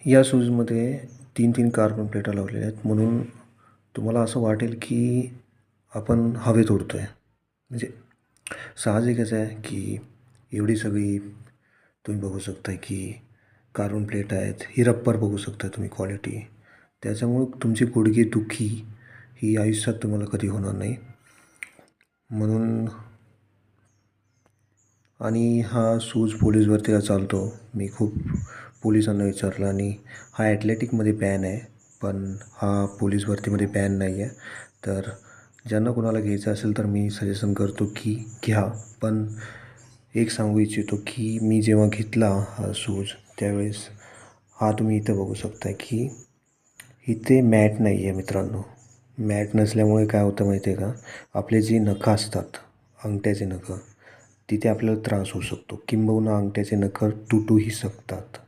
या शूजमध्ये 3-3 कार्बन प्लेटा लावलेल्या आहेत, म्हणून तुम्हाला असं वाटेल की आपण हवेत उडतो आहे. म्हणजे साहजिकच आहे की एवढी सगळी तुम्ही बघू शकता की कार्बन प्लेट आहेत. ही रप्पर बघू शकता तुम्ही क्वालिटी. त्याच्यामुळं तुमची गुडघेदुखी ही आयुष्यात तुम्हाला कधी होणार नाही. म्हणून आणि हा शूज पोलीस भरतीला चालतो. मी खूप पोलिसांना विचारलं आणि हा ॲथलेटिकमध्ये बॅन आहे, पण हा पोलीस भरतीमध्ये बॅन नाही आहे. तर ज्यांना कोणाला घ्यायचं असेल तर मी सजेशन करतो की घ्या. पण एक सांगू इच्छितो की मी जेव्हा घेतला हा शूज त्यावेळेस हा तुम्ही इथं बघू शकता की इथे मॅट नाही आहे मित्रांनो. मॅट नसल्यामुळे काय होतं माहिती आहे का, आपले जी नखं असतात, अंगठ्याचे नखं, तिथे आपल्याला त्रास होऊ शकतो. किंबहुना अंगठ्याचे नखं तुटूही शकतात.